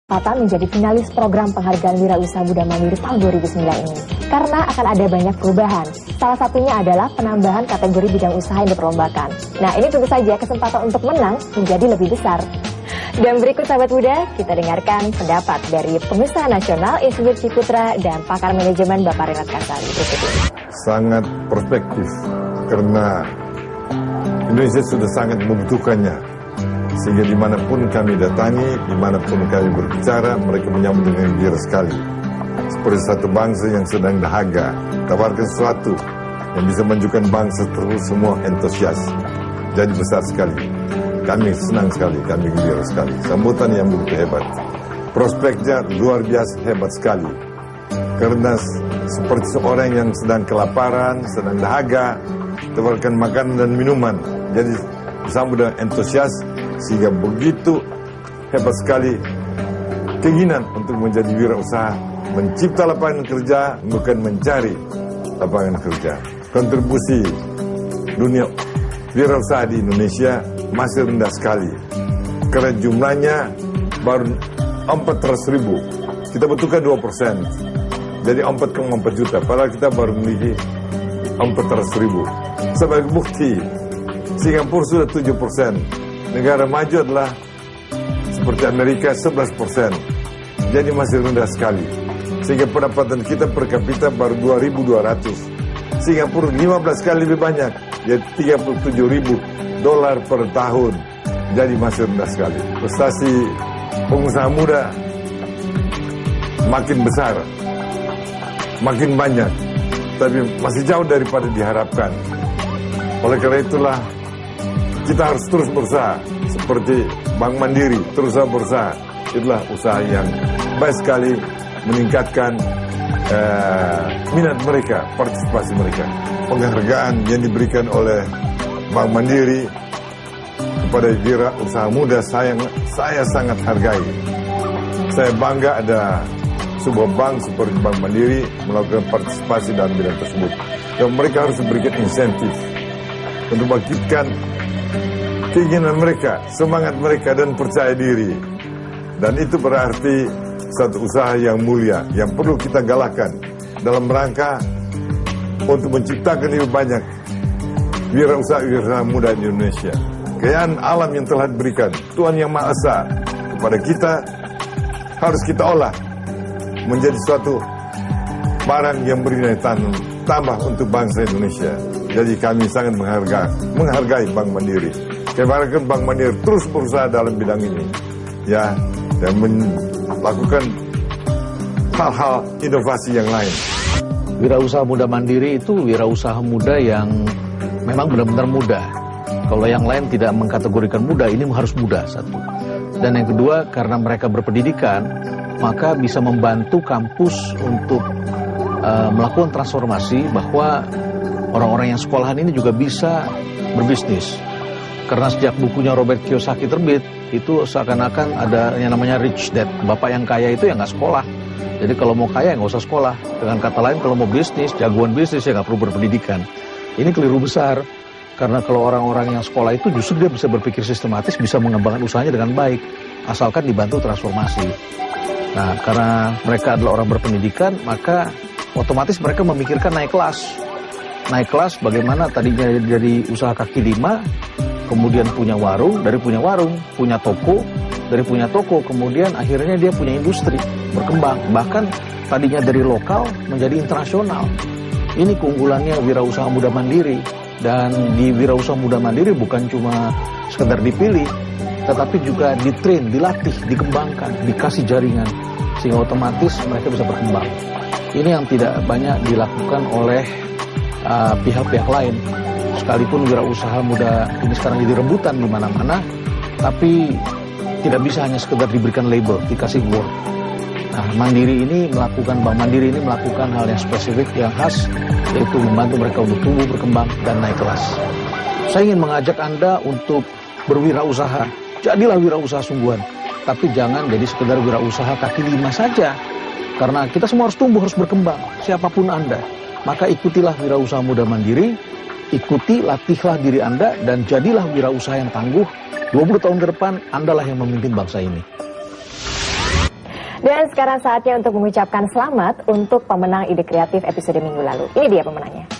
Kesempatan menjadi finalis program penghargaan Wirausaha Muda Mandiri tahun 2009 ini. Karena akan ada banyak perubahan. Salah satunya adalah penambahan kategori bidang usaha yang diperlombakan. Nah, ini tentu saja kesempatan untuk menang menjadi lebih besar. Dan berikut sahabat muda, kita dengarkan pendapat dari pengusaha nasional Institut Ciputra dan pakar manajemen Bapak Renat Kasali berikut ini. Sangat perspektif karena Indonesia sudah sangat membutuhkannya. Sehingga dimanapun kami datangi, dimanapun kami berbicara, mereka menyambut dengan gembira sekali. Seperti satu bangsa yang sedang dahaga, tawarkan sesuatu yang bisa menunjukkan bangsa terus semua antusias. Jadi besar sekali. Kami senang sekali, kami gembira sekali. Sambutan yang begitu hebat. Prospeknya luar biasa hebat sekali. Karena seperti seorang yang sedang kelaparan, sedang dahaga, tawarkan makanan dan minuman. Jadi disambut dengan antusias. Sehingga begitu hebat sekali keinginan untuk menjadi wirausaha, mencipta lapangan kerja, bukan mencari lapangan kerja. Kontribusi dunia wirausaha di Indonesia masih rendah sekali, karena jumlahnya baru 400.000. Kita butuhkan 2%, jadi 4,4 juta, padahal kita baru memiliki 400.000. Sebagai bukti, Singapura sudah 7%. Negara maju adalah seperti Amerika 11%. Jadi masih rendah sekali. Sehingga pendapatan kita per kapita baru 2.200. Singapura 15 kali lebih banyak, yaitu $37.000 per tahun. Jadi masih rendah sekali. Prestasi pengusaha muda makin besar, makin banyak, tapi masih jauh daripada diharapkan. Oleh karena itulah kita harus terus berusaha, seperti Bank Mandiri, terus berusaha. Itulah usaha yang baik sekali meningkatkan minat mereka, partisipasi mereka. Penghargaan yang diberikan oleh Bank Mandiri kepada wirausaha muda saya sangat hargai. Saya bangga ada sebuah bank seperti Bank Mandiri melakukan partisipasi dalam bidang tersebut. Dan mereka harus diberikan insentif untuk membangkitkan keinginan mereka, semangat mereka, dan percaya diri. Dan itu berarti satu usaha yang mulia, yang perlu kita galakkan dalam rangka untuk menciptakan lebih banyak wirausaha muda di Indonesia. Kekayaan alam yang telah diberikan Tuhan Yang Maha Esa kepada kita harus kita olah menjadi suatu barang yang bernilai tambah untuk bangsa Indonesia. Jadi kami sangat menghargai Bank Mandiri. Kemarin Bank Mandiri terus berusaha dalam bidang ini, ya, dan melakukan hal-hal inovasi yang lain. Wirausaha muda mandiri itu wirausaha muda yang memang benar-benar muda. Kalau yang lain tidak mengkategorikan muda, ini harus muda satu. Dan yang kedua, karena mereka berpendidikan, maka bisa membantu kampus untuk melakukan transformasi bahwa orang-orang yang sekolahan ini juga bisa berbisnis. Karena sejak bukunya Robert Kiyosaki terbit, itu seakan-akan ada yang namanya rich dad. Bapak yang kaya itu yang nggak sekolah. Jadi kalau mau kaya nggak usah sekolah. Dengan kata lain, kalau mau bisnis, jagoan bisnis ya nggak perlu berpendidikan. Ini keliru besar. Karena kalau orang-orang yang sekolah itu justru dia bisa berpikir sistematis, bisa mengembangkan usahanya dengan baik. Asalkan dibantu transformasi. Nah, karena mereka adalah orang berpendidikan, maka otomatis mereka memikirkan naik kelas. Naik kelas bagaimana tadinya dari usaha kaki lima, kemudian punya warung, dari punya warung, punya toko, dari punya toko, kemudian akhirnya dia punya industri, berkembang. Bahkan tadinya dari lokal menjadi internasional. Ini keunggulannya wirausaha muda mandiri. Dan di wirausaha muda mandiri bukan cuma sekedar dipilih, tetapi juga ditrain, dilatih, dikembangkan, dikasih jaringan, sehingga otomatis mereka bisa berkembang. Ini yang tidak banyak dilakukan oleh pihak-pihak lain. Sekalipun wirausaha muda ini sekarang jadi rebutan di mana-mana, tapi tidak bisa hanya sekedar diberikan label, dikasih word. Nah, Bank Mandiri ini melakukan hal yang spesifik, yang khas, yaitu membantu mereka untuk tumbuh, berkembang, dan naik kelas. Saya ingin mengajak Anda untuk berwirausaha. Jadilah wirausaha sungguhan, tapi jangan jadi sekedar wirausaha kaki lima saja. Karena kita semua harus tumbuh, harus berkembang, siapapun Anda. Maka ikutilah wirausaha muda mandiri, ikuti, latihlah diri Anda, dan jadilah wirausaha yang tangguh. 20 tahun ke depan, Anda lah yang memimpin bangsa ini. Dan sekarang saatnya untuk mengucapkan selamat untuk pemenang ide kreatif episode minggu lalu. Ini dia pemenangnya.